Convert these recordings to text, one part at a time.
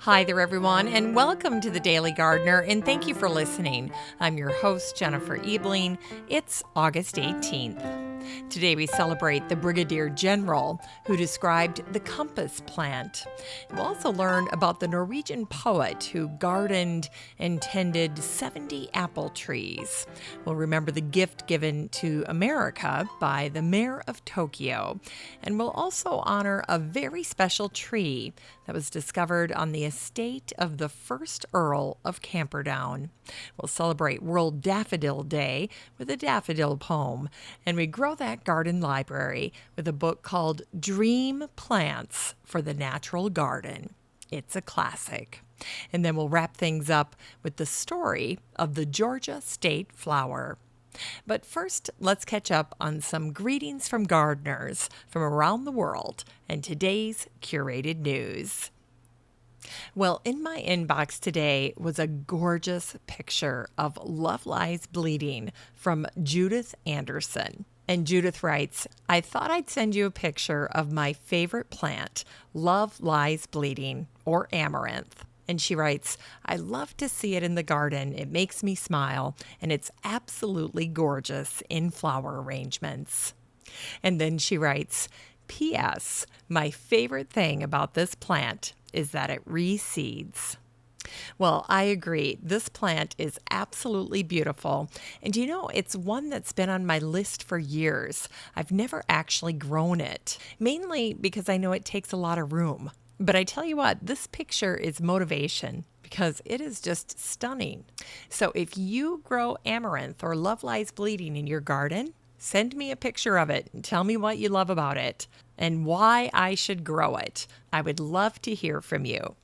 Hi there, everyone, and welcome to the Daily Gardener, and thank you for listening. I'm your host, Jennifer Ebling. It's August 18th. Today we celebrate the Brigadier General who described the compass plant. We'll also learn about the Norwegian poet who gardened and tended 70 apple trees. We'll remember the gift given to America by the mayor of Tokyo. And we'll also honor a very special tree that was discovered on the estate of the first Earl of Camperdown. We'll celebrate World Daffodil Day with a daffodil poem, and we grow that garden library with a book called Dream Plants for the Natural Garden. It's a classic. And then we'll wrap things up with the story of the Georgia state flower. But first, let's catch up on some greetings from gardeners from around the world and today's curated news. Well, in my inbox today was a gorgeous picture of Love Lies Bleeding from Judith Anderson. And Judith writes, I thought I'd send you a picture of my favorite plant, Love Lies Bleeding, or amaranth. And she writes, I love to see it in the garden. It makes me smile, and it's absolutely gorgeous in flower arrangements. And then she writes, P.S. My favorite thing about this plant is that it reseeds. Well, I agree. This plant is absolutely beautiful. And you know, it's one that's been on my list for years. I've never actually grown it, mainly because I know it takes a lot of room. But I tell you what, this picture is motivation because it is just stunning. So if you grow amaranth or Love Lies Bleeding in your garden, send me a picture of it and tell me what you love about it and why I should grow it. I would love to hear from you.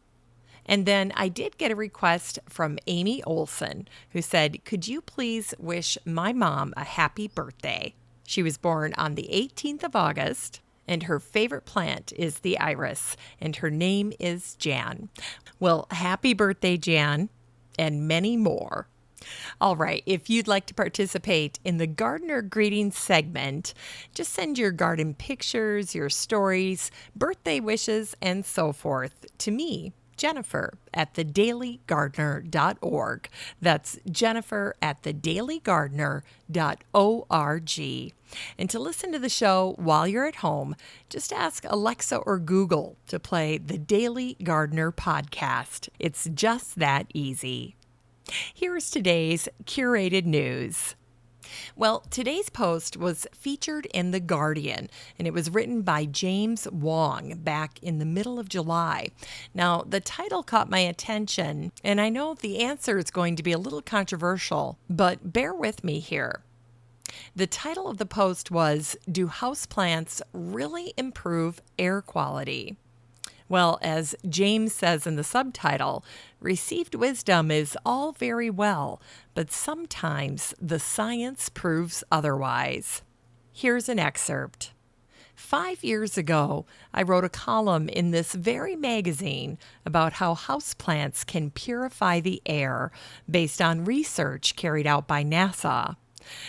And then I did get a request from Amy Olson, who said, could you please wish my mom a happy birthday? She was born on the 18th of August, and her favorite plant is the iris, and her name is Jan. Well, happy birthday, Jan, and many more. All right, if you'd like to participate in the Gardener Greetings segment, just send your garden pictures, your stories, birthday wishes, and so forth to me, Jennifer at thedailygardener.org. That's Jennifer at thedailygardener.org. And to listen to the show while you're at home, just ask Alexa or Google to play the Daily Gardener podcast. It's just that easy. Here's today's curated news. Well, today's post was featured in The Guardian, and it was written by James Wong back in the middle of July. Now, the title caught my attention, and I know the answer is going to be a little controversial, but bear with me here. The title of the post was, Do Houseplants Really Improve Air Quality? Well, as James says in the subtitle, received wisdom is all very well, but sometimes the science proves otherwise. Here's an excerpt. 5 years ago, I wrote a column in this very magazine about how houseplants can purify the air based on research carried out by NASA.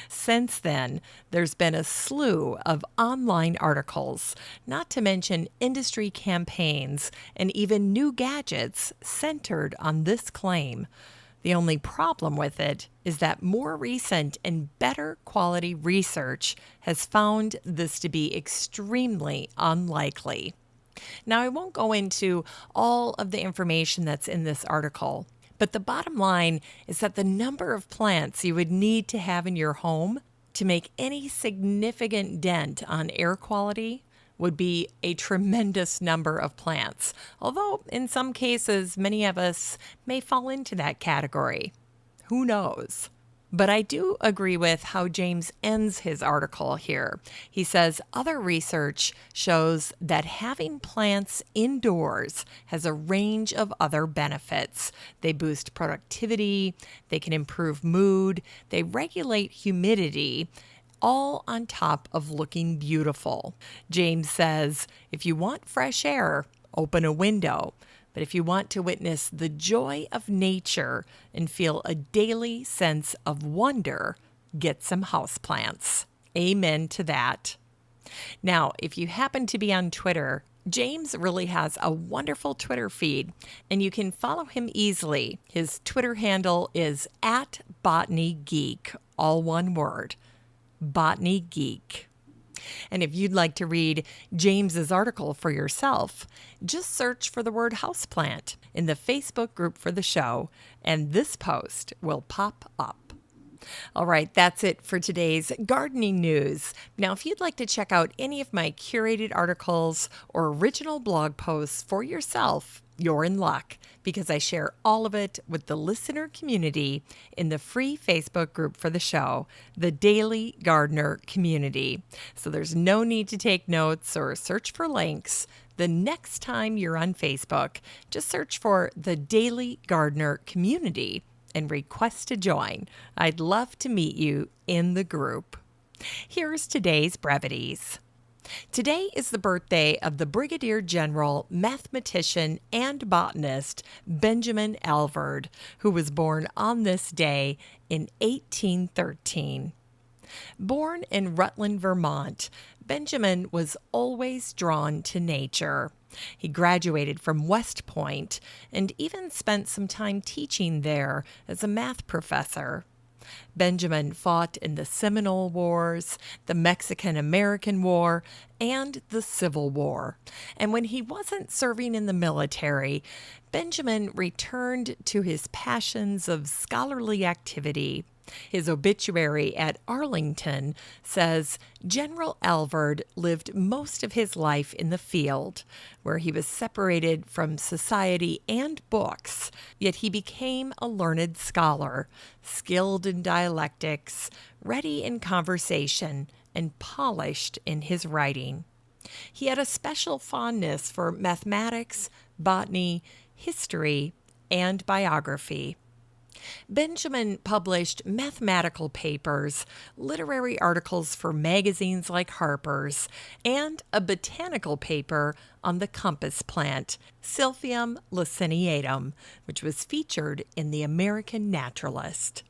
Since then, there's been a slew of online articles, not to mention industry campaigns and even new gadgets centered on this claim. The only problem with it is that more recent and better quality research has found this to be extremely unlikely. Now, I won't go into all of the information that's in this article, but the bottom line is that the number of plants you would need to have in your home to make any significant dent on air quality would be a tremendous number of plants, although in some cases, many of us may fall into that category. Who knows? But I do agree with how James ends his article here. He says other research shows that having plants indoors has a range of other benefits. They boost productivity, they can improve mood, they regulate humidity, all on top of looking beautiful. James says, if you want fresh air, open a window. But if you want to witness the joy of nature and feel a daily sense of wonder, get some houseplants. Amen to that. Now, if you happen to be on Twitter, James really has a wonderful Twitter feed, and you can follow him easily. His Twitter handle is @BotanyGeek, all one word, Botany Geek. And if you'd like to read James's article for yourself, just search for the word houseplant in the Facebook group for the show, and this post will pop up. All right, that's it for today's gardening news. Now, if you'd like to check out any of my curated articles or original blog posts for yourself, you're in luck because I share all of it with the listener community in the free Facebook group for the show, the Daily Gardener Community. So there's no need to take notes or search for links. The next time you're on Facebook, just search for the Daily Gardener Community and request to join. I'd love to meet you in the group. Here's today's brevities. Today is the birthday of the Brigadier General, mathematician, and botanist Benjamin Alvord, who was born on this day in 1813. Born in Rutland, Vermont, Benjamin was always drawn to nature. He graduated from West Point and even spent some time teaching there as a math professor. Benjamin fought in the Seminole Wars, the Mexican-American War, and the Civil War. And when he wasn't serving in the military, Benjamin returned to his passions of scholarly activity. His obituary at Arlington says General Alvord lived most of his life in the field, where he was separated from society and books, yet he became a learned scholar, skilled in dialectics, ready in conversation, and polished in his writing. He had a special fondness for mathematics, botany, history, and biography. Benjamin published mathematical papers, literary articles for magazines like Harper's, and a botanical paper on the compass plant, Silphium laciniatum, which was featured in the American Naturalist.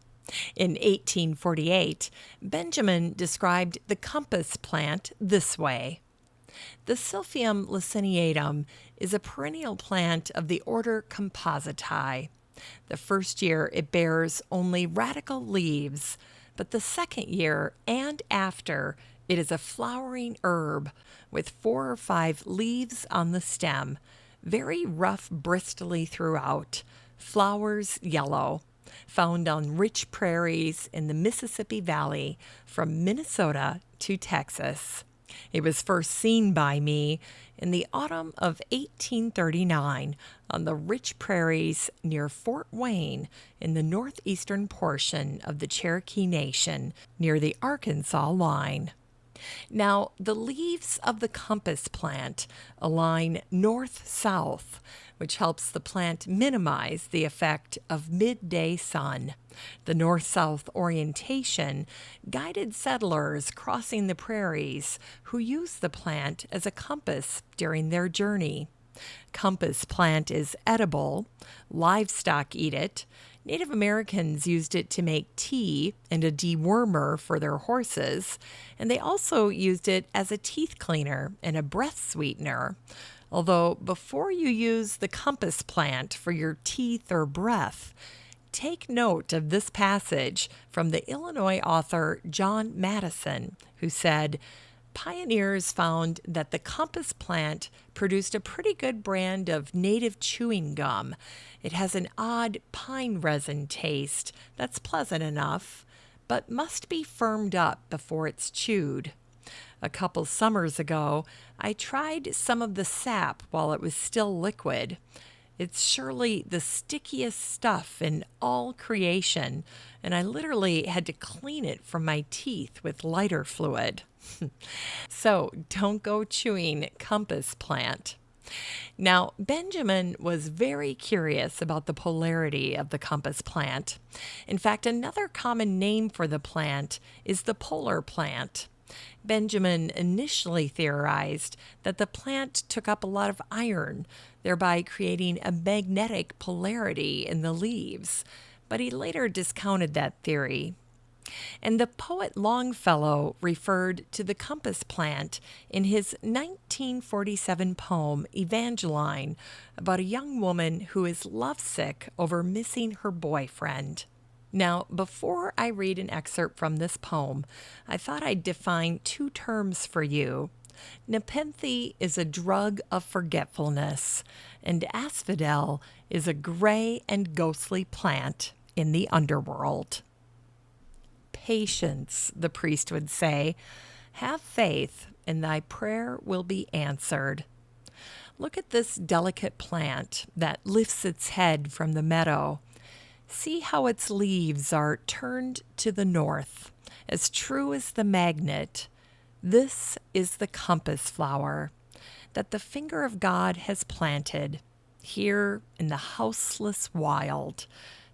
In 1848, Benjamin described the compass plant this way. The Silphium laciniatum is a perennial plant of the order Compositae. The first year it bears only radical leaves, but the second year and after it is a flowering herb with 4 or 5 leaves on the stem, very rough bristly throughout, flowers yellow, found on rich prairies in the Mississippi Valley from Minnesota to Texas. It was first seen by me in the autumn of 1839 on the rich prairies near Fort Wayne in the northeastern portion of the Cherokee Nation near the Arkansas line. Now, the leaves of the compass plant align north-south, which helps the plant minimize the effect of midday sun. The north-south orientation guided settlers crossing the prairies who used the plant as a compass during their journey. Compass plant is edible. Livestock eat it. Native Americans used it to make tea and a dewormer for their horses, and they also used it as a teeth cleaner and a breath sweetener. Although before you use the compass plant for your teeth or breath, take note of this passage from the Illinois author John Madison, who said, "Pioneers found that the compass plant produced a pretty good brand of native chewing gum. It has an odd pine resin taste that's pleasant enough, but must be firmed up before it's chewed. A couple summers ago, I tried some of the sap while it was still liquid. It's surely the stickiest stuff in all creation, and I literally had to clean it from my teeth with lighter fluid." So don't go chewing compass plant. Now, Benjamin was very curious about the polarity of the compass plant. In fact, another common name for the plant is the polar plant. Benjamin initially theorized that the plant took up a lot of iron, thereby creating a magnetic polarity in the leaves, but he later discounted that theory. And the poet Longfellow referred to the compass plant in his 1947 poem Evangeline about a young woman who is lovesick over missing her boyfriend. Now, before I read an excerpt from this poem, I thought I'd define two terms for you. Nepenthe is a drug of forgetfulness, and asphodel is a gray and ghostly plant in the underworld. Patience, the priest would say. Have faith, and thy prayer will be answered. Look at this delicate plant that lifts its head from the meadow. See how its leaves are turned to the north, as true as the magnet. This is the compass flower that the finger of God has planted here in the houseless wild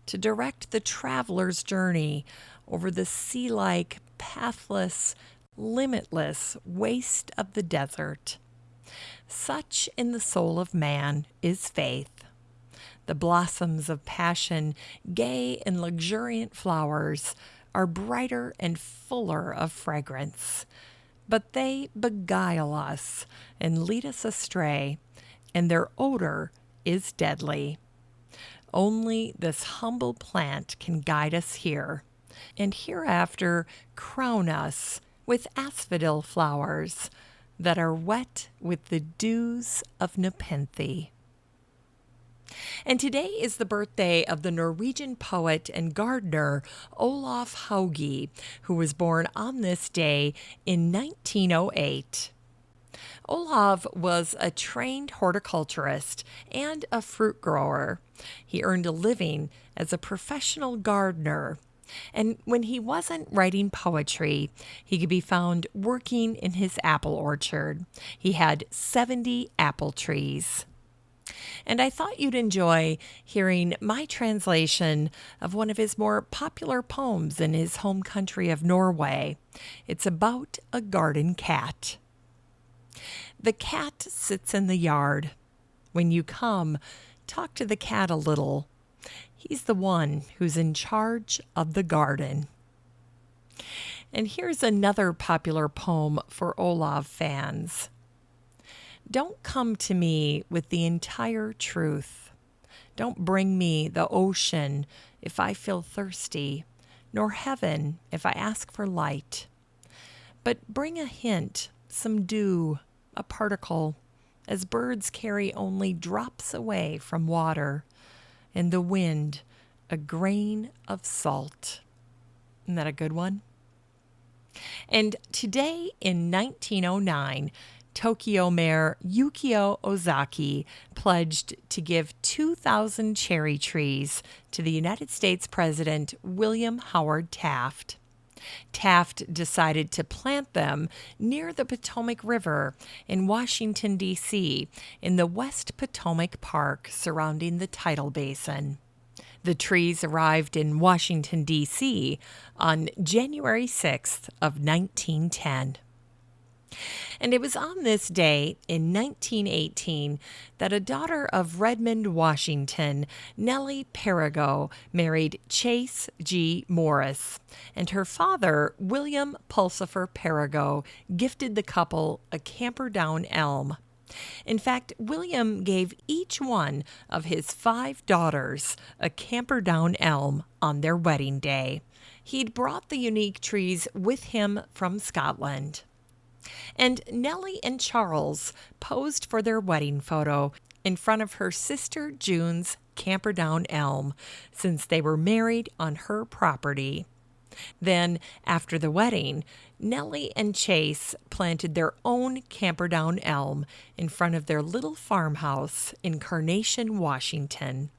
to direct the traveler's journey over the sea-like, pathless, limitless waste of the desert. Such in the soul of man is faith. The blossoms of passion, gay and luxuriant flowers, are brighter and fuller of fragrance. But they beguile us and lead us astray, and their odor is deadly. Only this humble plant can guide us here, and hereafter crown us with asphodel flowers that are wet with the dews of Nepenthe. And today is the birthday of the Norwegian poet and gardener Olav Hauge, who was born on this day in 1908. Olav was a trained horticulturist and a fruit grower. He earned a living as a professional gardener. And when he wasn't writing poetry, he could be found working in his apple orchard. He had 70 apple trees. And I thought you'd enjoy hearing my translation of one of his more popular poems in his home country of Norway. It's about a garden cat. The cat sits in the yard. When you come, talk to the cat a little. He's the one who's in charge of the garden. And here's another popular poem for Olav fans. Don't come to me with the entire truth. Don't bring me the ocean if I feel thirsty, nor heaven if I ask for light. But bring a hint, some dew, a particle, as birds carry only drops away from water, and the wind, a grain of salt. Isn't that a good one? And today in 1909, Tokyo Mayor Yukio Ozaki pledged to give 2,000 cherry trees to the United States President William Howard Taft. Taft decided to plant them near the Potomac River in Washington, D.C., in the West Potomac Park surrounding the tidal basin. The trees arrived in Washington, D.C. on January 6th of 1910. And it was on this day in 1918 that a daughter of Redmond, Washington, Nellie Perigo, married Chase G. Morris, and her father, William Pulsifer Perigo, gifted the couple a Camperdown elm. In fact, William gave each one of his 5 daughters a Camperdown elm on their wedding day. He'd brought the unique trees with him from Scotland. And Nellie and Charles posed for their wedding photo in front of her sister June's Camperdown elm, since they were married on her property. Then, after the wedding, Nellie and Chase planted their own Camperdown elm in front of their little farmhouse in Carnation, Washington.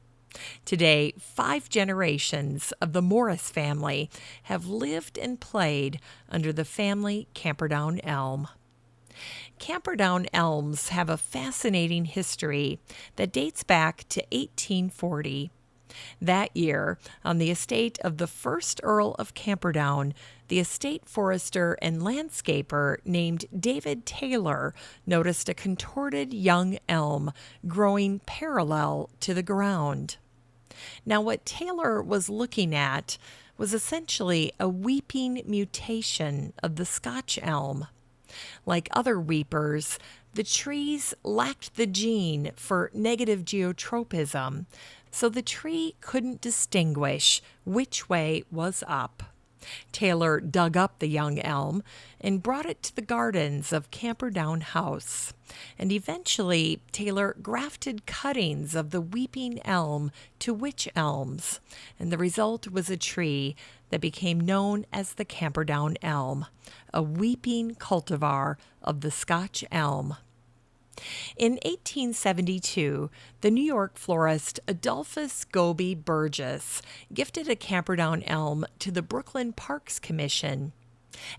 Today, 5 generations of the Morris family have lived and played under the family Camperdown elm. Camperdown elms have a fascinating history that dates back to 1840. That year, on the estate of the first Earl of Camperdown, the estate forester and landscaper named David Taylor noticed a contorted young elm growing parallel to the ground. Now, what Taylor was looking at was essentially a weeping mutation of the Scotch elm. Like other weepers, the trees lacked the gene for negative geotropism, so the tree couldn't distinguish which way was up. Taylor dug up the young elm and brought it to the gardens of Camperdown House. And eventually, Taylor grafted cuttings of the weeping elm to wych elms, and the result was a tree that became known as the Camperdown elm, a weeping cultivar of the Scotch elm. In 1872, the New York florist Adolphus Goby Burgess gifted a Camperdown elm to the Brooklyn Parks Commission.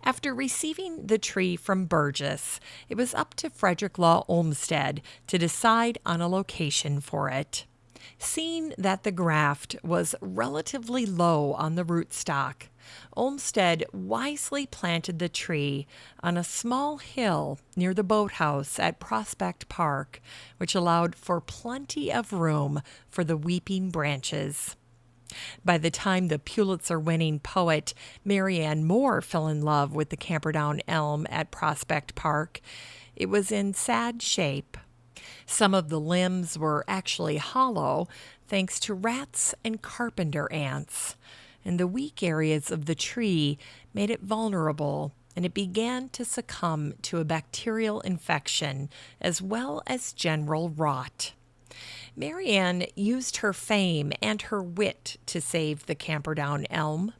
After receiving the tree from Burgess, it was up to Frederick Law Olmsted to decide on a location for it. Seeing that the graft was relatively low on the rootstock, Olmsted wisely planted the tree on a small hill near the boathouse at Prospect Park, which allowed for plenty of room for the weeping branches. By the time the Pulitzer-winning poet Marianne Moore fell in love with the Camperdown elm at Prospect Park, it was in sad shape. Some of the limbs were actually hollow thanks to rats and carpenter ants, and the weak areas of the tree made it vulnerable, and it began to succumb to a bacterial infection as well as general rot. Marianne used her fame and her wit to save the Camperdown elm.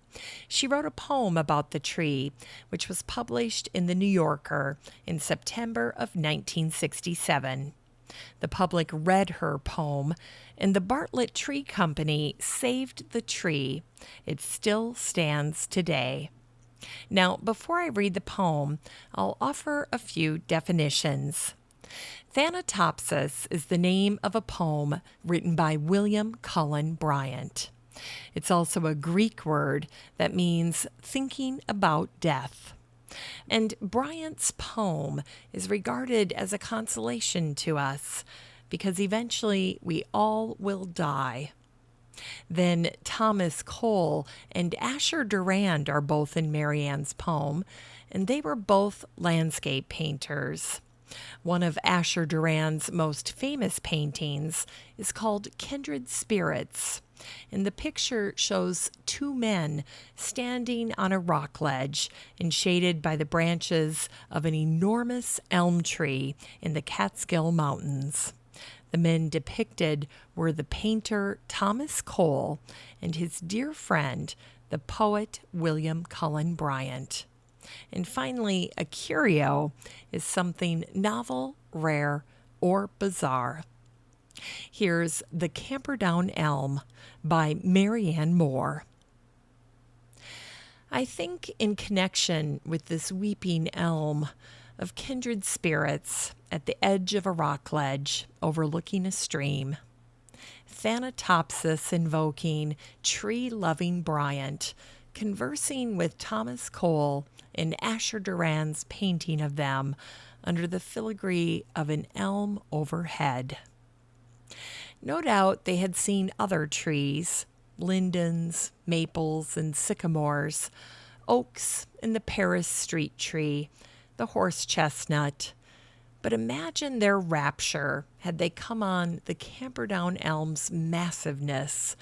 She wrote a poem about the tree, which was published in the New Yorker in September of 1967. The public read her poem, and the Bartlett Tree Company saved the tree. It still stands today. Now, before I read the poem, I'll offer a few definitions. Thanatopsis is the name of a poem written by William Cullen Bryant. It's also a Greek word that means thinking about death. And Bryant's poem is regarded as a consolation to us because eventually we all will die. Then Thomas Cole and Asher Durand are both in Marianne's poem, and they were both landscape painters. One of Asher Durand's most famous paintings is called Kindred Spirits, and the picture shows two men standing on a rock ledge and shaded by the branches of an enormous elm tree in the Catskill Mountains. The men depicted were the painter Thomas Cole and his dear friend, the poet William Cullen Bryant. And finally, a curio is something novel, rare, or bizarre. Here's The Camperdown Elm by Marianne Moore. I think in connection with this weeping elm of kindred spirits at the edge of a rock ledge overlooking a stream. Thanatopsis invoking tree-loving Bryant, conversing with Thomas Cole in Asher Durand's painting of them under the filigree of an elm overhead. No doubt they had seen other trees, lindens, maples, and sycamores, oaks and the Paris street tree, the horse chestnut. But imagine their rapture had they come on the Camperdown elm's massiveness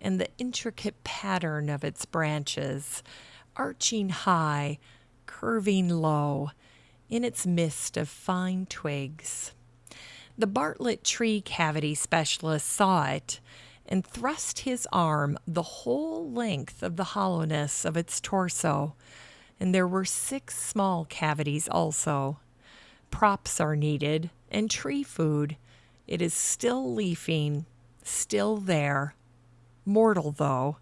and the intricate pattern of its branches, arching high, curving low, in its mist of fine twigs. The Bartlett tree cavity specialist saw it and thrust his arm the whole length of the hollowness of its torso, and there were 6 small cavities also. Props are needed, and tree food. It is still leafing, still there. Mortal, though.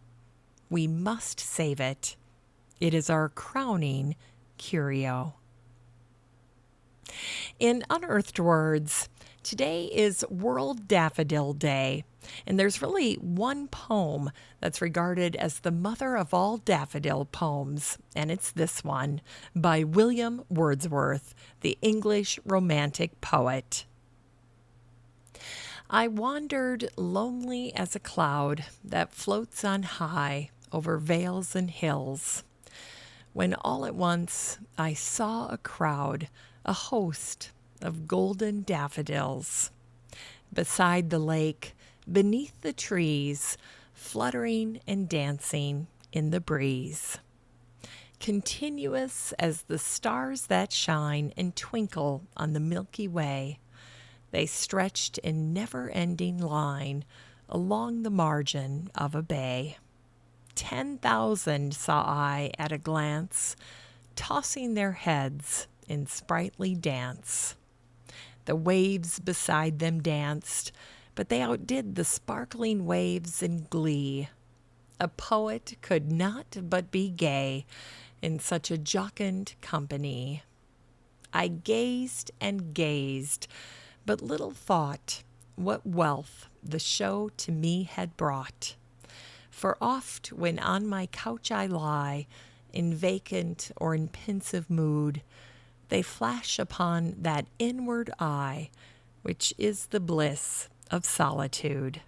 We must save it. It is our crowning curio. In Unearthed Words, today is World Daffodil Day, and there's really one poem that's regarded as the mother of all daffodil poems, and it's this one by William Wordsworth, the English Romantic poet. I wandered lonely as a cloud that floats on high over vales and hills, when all at once I saw a crowd, a host of golden daffodils, beside the lake, beneath the trees, fluttering and dancing in the breeze. Continuous as the stars that shine and twinkle on the Milky Way, they stretched in never-ending line along the margin of a bay. 10,000 saw I at a glance, tossing their heads in sprightly dance. The waves beside them danced, but they outdid the sparkling waves in glee. A poet could not but be gay in such a jocund company. I gazed and gazed, but little thought what wealth the show to me had brought. For oft when on my couch I lie, in vacant or in pensive mood, they flash upon that inward eye, which is the bliss of solitude.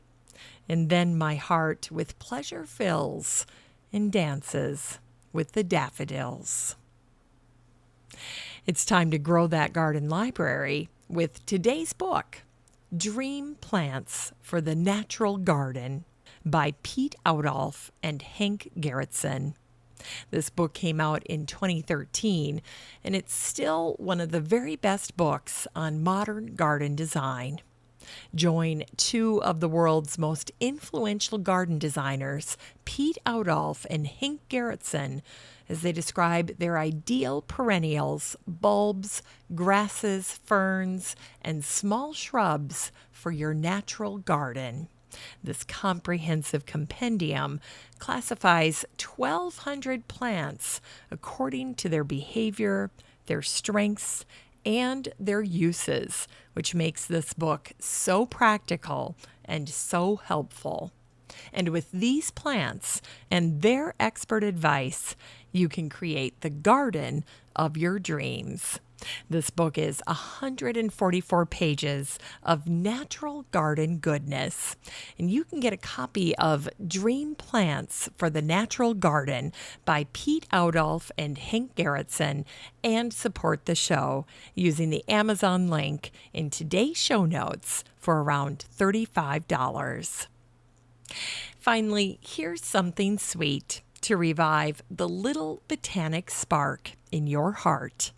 And then my heart with pleasure fills and dances with the daffodils. It's time to grow that garden library with today's book, Dream Plants for the Natural Garden by Pete Outolf and Hank Gerritsen. This book came out in 2013, and it's still one of the very best books on modern garden design. Join two of the world's most influential garden designers, Pete Outolf and Hank Gerritsen, as they describe their ideal perennials, bulbs, grasses, ferns, and small shrubs for your natural garden. This comprehensive compendium classifies 1,200 plants according to their behavior, their strengths, and their uses, which makes this book so practical and so helpful. And with these plants and their expert advice, you can create the garden of your dreams. This book is 144 pages of natural garden goodness, and you can get a copy of Dream Plants for the Natural Garden by Pete Outolf and Hank Gerritsen and support the show using the Amazon link in today's show notes for around $35. Finally, here's something sweet to revive the little botanic spark in your heart.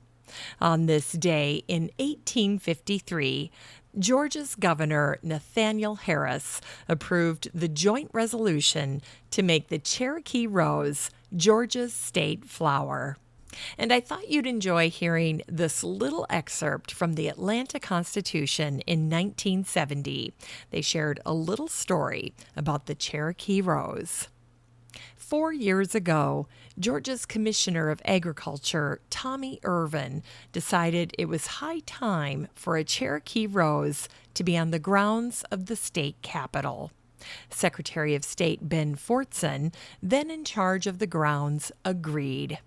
On this day in 1853, Georgia's Governor Nathaniel Harris approved the joint resolution to make the Cherokee rose Georgia's state flower. And I thought you'd enjoy hearing this little excerpt from the Atlanta Constitution in 1970. They shared a little story about the Cherokee rose. 4 years ago, Georgia's Commissioner of Agriculture, Tommy Irvin, decided it was high time for a Cherokee rose to be on the grounds of the state capitol. Secretary of State Ben Fortson, then in charge of the grounds, agreed.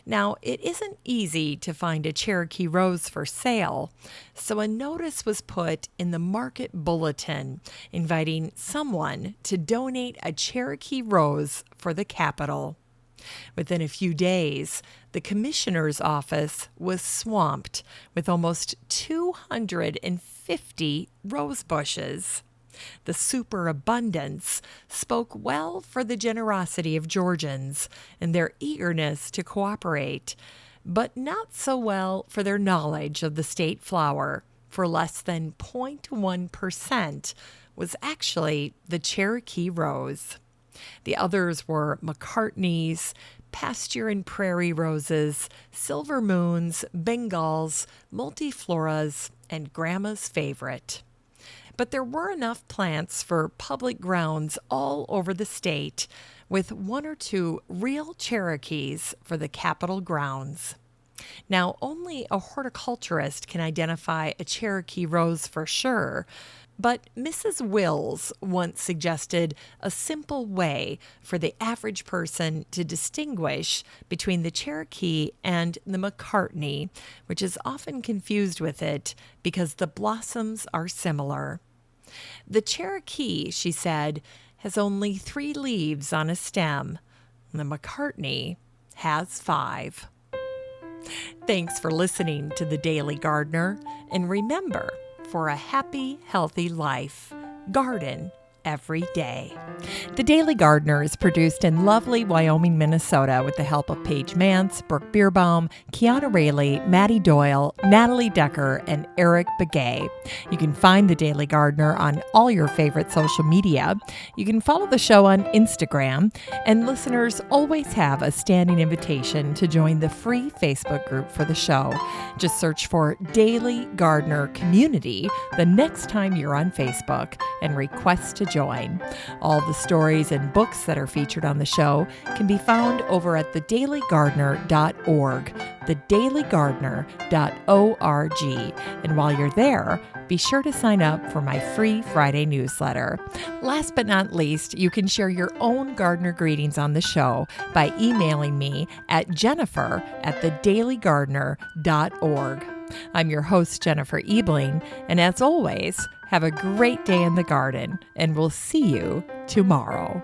Now, it isn't easy to find a Cherokee rose for sale, so a notice was put in the market bulletin inviting someone to donate a Cherokee rose for the Capitol. Within a few days, the commissioner's office was swamped with almost 250 rose bushes. The superabundance spoke well for the generosity of Georgians and their eagerness to cooperate, but not so well for their knowledge of the state flower, for less than 0.1% was actually the Cherokee rose. The others were McCartney's, pasture and prairie roses, silver moons, Bengals, multifloras, and Grandma's favorite. But there were enough plants for public grounds all over the state, with 1 or 2 real Cherokees for the Capitol grounds. Now, only a horticulturist can identify a Cherokee rose for sure, but Mrs. Wills once suggested a simple way for the average person to distinguish between the Cherokee and the McCartney, which is often confused with it because the blossoms are similar. The Cherokee, she said, has only 3 leaves on a stem, The McCartney has 5. Thanks for listening to The Daily Gardener, and remember, for a happy, healthy life, garden every day. The Daily Gardener is produced in lovely Wyoming, Minnesota with the help of Paige Mance, Brooke Bierbaum, Kiana Rayleigh, Maddie Doyle, Natalie Decker, and Eric Begay. You can find The Daily Gardener on all your favorite social media. You can follow the show on Instagram, and listeners always have a standing invitation to join the free Facebook group for the show. Just search for Daily Gardener Community the next time you're on Facebook and request to join. All the stories and books that are featured on the show can be found over at thedailygardener.org, thedailygardener.org. And while you're there, be sure to sign up for my free Friday newsletter. Last but not least, you can share your own gardener greetings on the show by emailing me at jennifer@thedailygardener.org. I'm your host, Jennifer Ebling, and as always, have a great day in the garden, and we'll see you tomorrow.